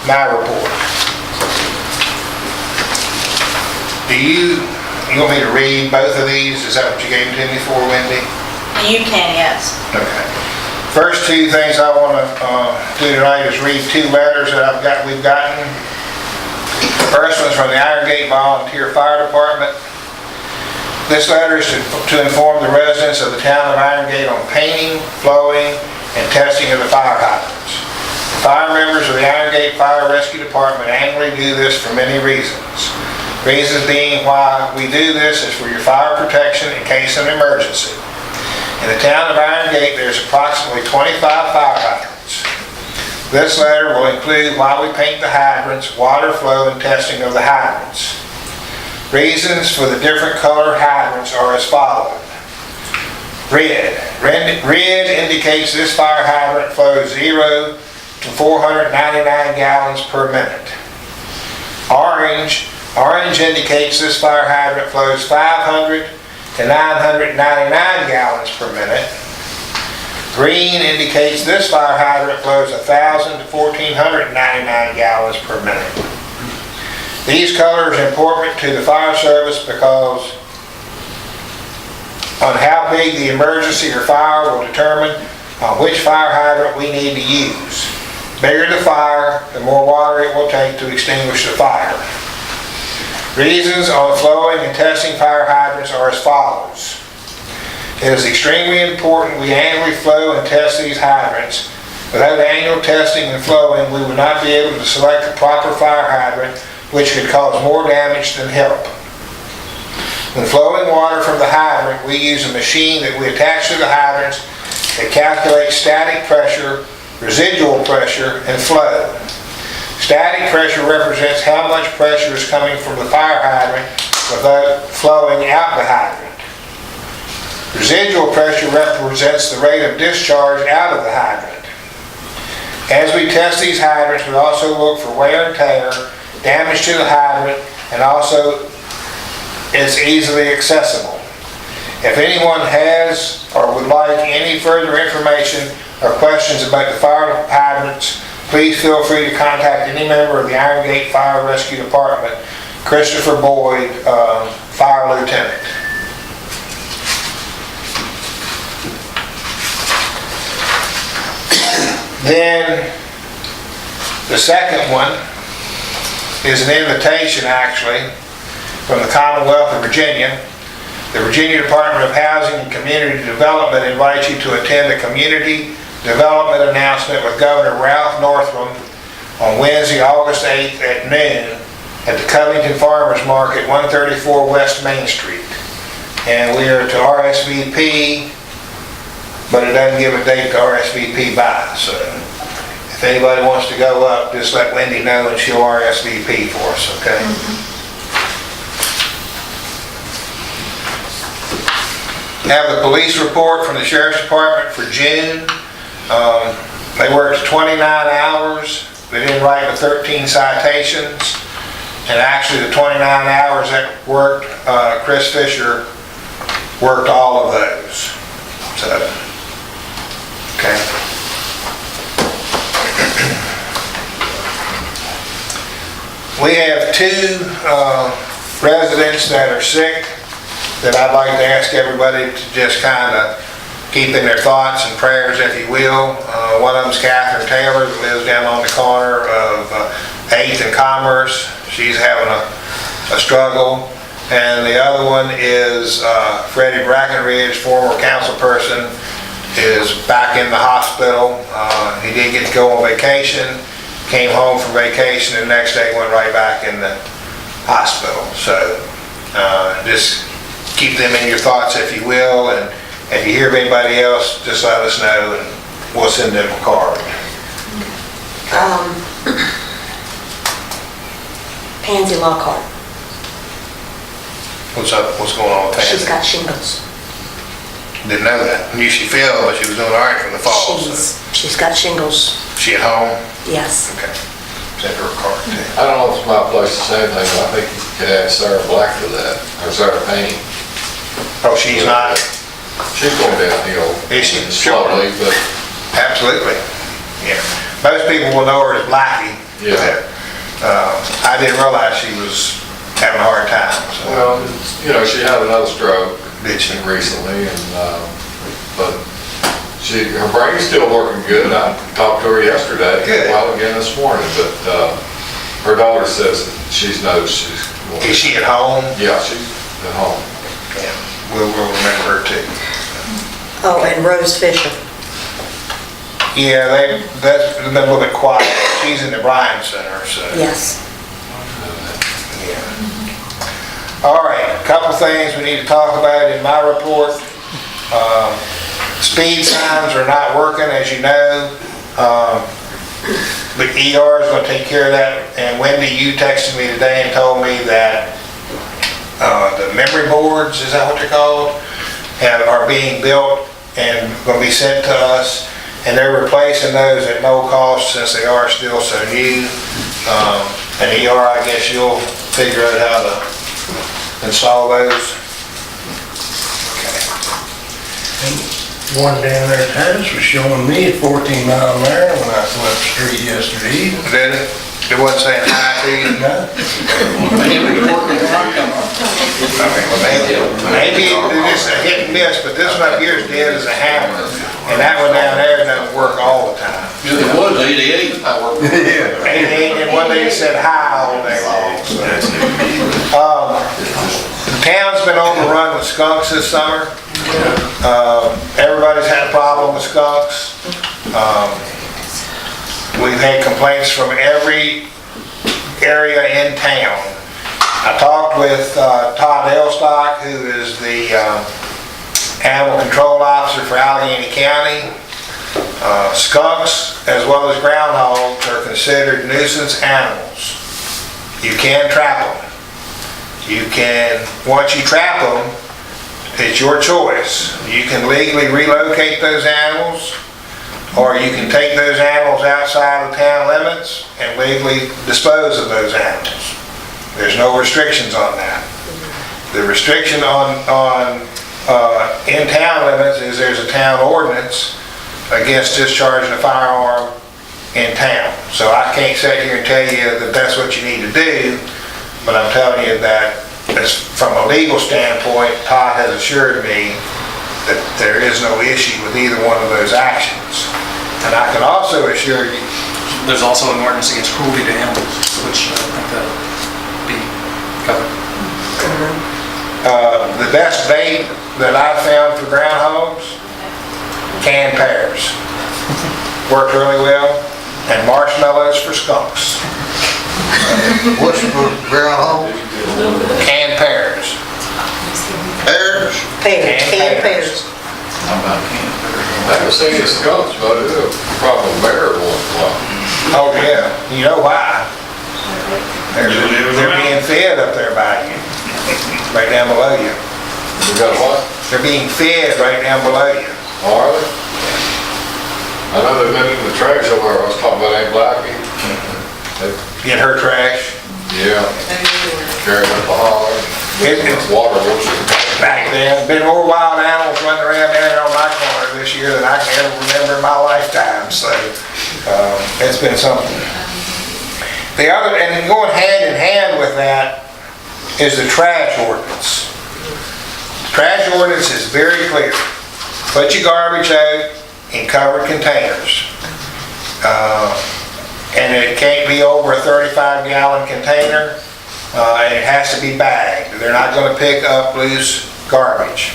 my report. You want me to read both of these? Is that what you gave to me for, Wendy? You can, yes. Okay. First two things I want to do tonight is read two letters that we've gotten. The first one's from the Iron Gate Volunteer Fire Department. This letter is to inform the residents of the town of Iron Gate on painting, flowing, and testing of the fire hydrants. The fire members of the Iron Gate Fire Rescue Department annually do this for many reasons. Reasons being why we do this is for your fire protection in case of an emergency. In the town of Iron Gate, there's approximately 25 fire hydrants. This letter will include why we paint the hydrants, water flow, and testing of the hydrants. Reasons for the different colored hydrants are as follows. Red. Red indicates this fire hydrant flows 0 to 499 gallons per minute. Orange. Orange indicates this fire hydrant flows 500 to 999 gallons per minute. Green indicates this fire hydrant flows 1,000 to 1,499 gallons per minute. These colors are important to the fire service because on how big the emergency or fire will determine on which fire hydrant we need to use. Bigger the fire, the more water it will take to extinguish the fire. Reasons on flowing and testing fire hydrants are as follows. It is extremely important we annually flow and test these hydrants. Without annual testing and flowing, we would not be able to select the proper fire hydrant, which could cause more damage than help. When flowing water from the hydrant, we use a machine that we attach to the hydrants that calculates static pressure, residual pressure, and flow. Static pressure represents how much pressure is coming from the fire hydrant without flowing out the hydrant. Residual pressure represents the rate of discharge out of the hydrant. As we test these hydrants, we also look for wear and tear, damage to the hydrant, and also it's easily accessible. If anyone has or would like any further information or questions about the fire hydrants, please feel free to contact any member of the Iron Gate Fire Rescue Department, Christopher Boyd, Fire Lieutenant. Then the second one is an invitation actually from the Commonwealth of Virginia. The Virginia Department of Housing and Community Development invites you to attend a community development announcement with Governor Ralph Northam on Wednesday, August 8th at noon at the Covington Farmers Market, 134 West Main Street. And we are to RSVP, but it doesn't give a date to RSVP by. So if anybody wants to go up, just let Wendy know and she'll RSVP for us, okay? Have the police report from the Sheriff's Department for June. They worked 29 hours. They didn't write but 13 citations. And actually the 29 hours that worked, Chris Fisher worked all of those. So, okay. We have two residents that are sick that I'd like to ask everybody to just kind of keep in their thoughts and prayers, if you will. One of them is Catherine Taylor, that lives down on the corner of 8th and Commerce. She's having a struggle. And the other one is Freddie Brackenridge, former council person, is back in the hospital. He did get to go on vacation, came home from vacation, and the next day went right back in the hospital. So just keep them in your thoughts, if you will, and if you hear of anybody else, just let us know and we'll send them a card. Pansy Lockhart. What's up? What's going on with Pansy? She's got shingles. Didn't know that. Knew she fell, but she was doing all right from the fall. She's got shingles. She at home? Yes. Okay. Send her a card too. I don't know if it's my place to say anything, but I think you could add Sarah Black for that, or Sarah Payne. Oh, she's not? She's going downhill. Is she? Slowly, but Absolutely. Yeah. Most people will know her as Blackie. Yeah. I didn't realize she was having a hard time, so. Well, you know, she had another stroke Did she? recently, and, but her brain's still working good. I talked to her yesterday, Good. well, again this morning, but, her daughter says that she knows she's. Is she at home? Yeah, she's at home. Yeah. We'll remember her too. Oh, and Rose Fisher. Yeah, that's been a little bit quiet. She's in the Bryan Center, so. Yes. Yeah. All right, a couple things we need to talk about in my report. Speed signs are not working, as you know. The ER is going to take care of that. And Wendy, you texted me today and told me that the memory boards, is that what they're called, are being built and going to be sent to us. And they're replacing those at no cost since they are still so new. And ER, I guess you'll figure out how to install those. One down there at Titus was showing me at 14 mile an hour when I went up the street yesterday. Did it? It wasn't saying hi to you? No. Maybe it's a hit and miss, but this one up here is dead as a hammer. And that one down there doesn't work all the time. It was 88. Yeah. And one day it said hi all day long. The town's been overrun with skunks this summer. Everybody's had a problem with skunks. We've had complaints from every area in town. I talked with Todd Elstock, who is the animal control officer for Allegheny County. Skunks, as well as groundhogs, are considered nuisance animals. You can trap them. You can, once you trap them, it's your choice. You can legally relocate those animals, or you can take those animals outside of town limits and legally dispose of those animals. There's no restrictions on that. The restriction on in town limits is there's a town ordinance against discharging a firearm in town. So I can't sit here and tell you that that's what you need to do, but I'm telling you that from a legal standpoint, Todd has assured me that there is no issue with either one of those actions. And I can also assure you, There's also an ordinance against cruelty to animals, which I think that'll be covered. the best bait that I've found for groundhogs, canned pears. Worked really well, and marshmallows for skunks. What's for groundhog? Canned pears. Pears? Pears, And canned pears. pears. How about candy? I haven't seen any skunks, but it's a problem bear once in a while. Oh yeah, you know why? They're being fed up there by you, right down below you. You got what? They're being fed right down below you. Are they? I know they've been in the trash over there. I was talking about Aunt Blackie. Get her trash. Yeah, carrying up the holler. It's Water washing. back then. Been more wild animals running around there on my corner this year than I can ever remember in my lifetime. So it's been something. The other, and going hand in hand with that, is the trash ordinance. The trash ordinance is very clear. Put your garbage out in covered containers. And it can't be over a 35-gallon container, and it has to be bagged. They're not going to pick up loose garbage.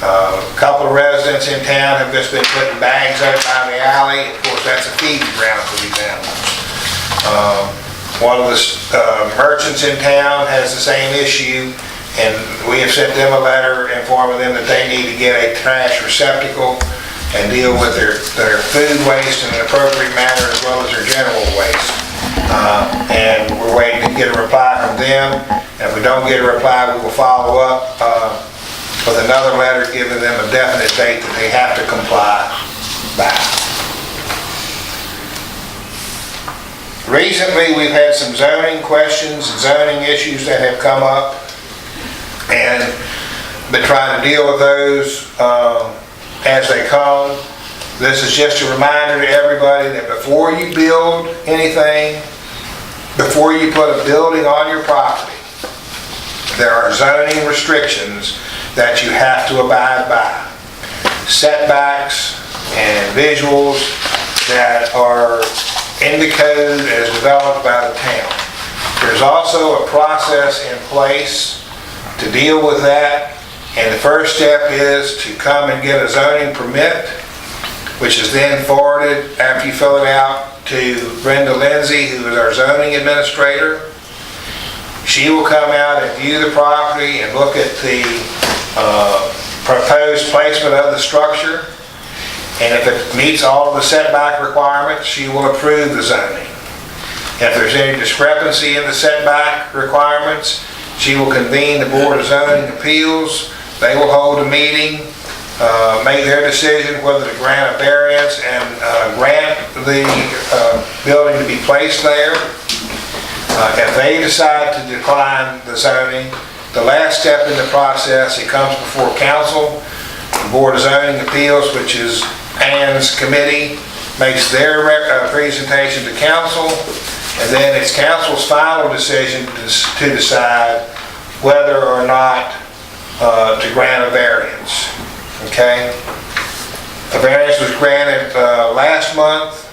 A couple of residents in town have just been putting bags out by the alley. Of course, that's a feeding ground for these animals. One of the merchants in town has the same issue, and we have sent them a letter informing them that they need to get a trash receptacle and deal with their food waste in an appropriate manner as well as their general waste. And we're waiting to get a reply from them. And if we don't get a reply, we will follow up with another letter giving them a definite date that they have to comply by. Recently, we've had some zoning questions and zoning issues that have come up, and been trying to deal with those as they come. This is just a reminder to everybody that before you build anything, before you put a building on your property, there are zoning restrictions that you have to abide by. Setbacks and visuals that are in the code as developed by the town. There's also a process in place to deal with that, and the first step is to come and get a zoning permit, which is then forwarded after you fill it out to Brenda Lindsay, who is our zoning administrator. She will come out and view the property and look at the proposed placement of the structure. And if it meets all of the setback requirements, she will approve the zoning. If there's any discrepancy in the setback requirements, she will convene the Board of Zoning Appeals. They will hold a meeting, make their decision whether to grant a variance and grant the building to be placed there. If they decide to decline the zoning, the last step in the process, it comes before council. The Board of Zoning Appeals, which is Ann's committee, makes their presentation to council, and then it's council's final decision to decide whether or not to grant a variance. Okay? A variance was granted last month.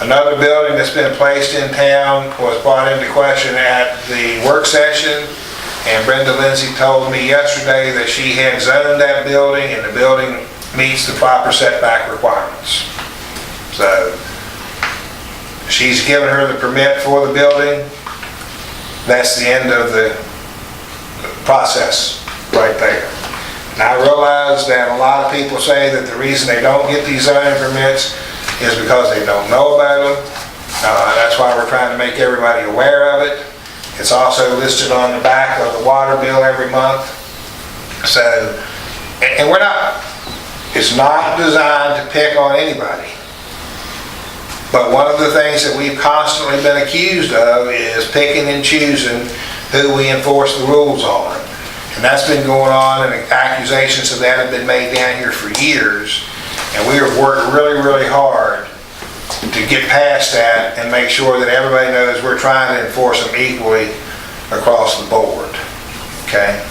Another building that's been placed in town was brought into question at the work session, and Brenda Lindsay told me yesterday that she had zoned that building and the building meets the proper setback requirements. So she's given her the permit for the building. That's the end of the process right there. And I realize that a lot of people say that the reason they don't get these zoning permits is because they don't know about them. That's why we're trying to make everybody aware of it. It's also listed on the back of the water bill every month. So, and we're not, it's not designed to pick on anybody. But one of the things that we've constantly been accused of is picking and choosing who we enforce the rules on. And that's been going on, and accusations of that have been made down here for years. And we have worked really, really hard to get past that and make sure that everybody knows we're trying to enforce them equally across the board. Okay?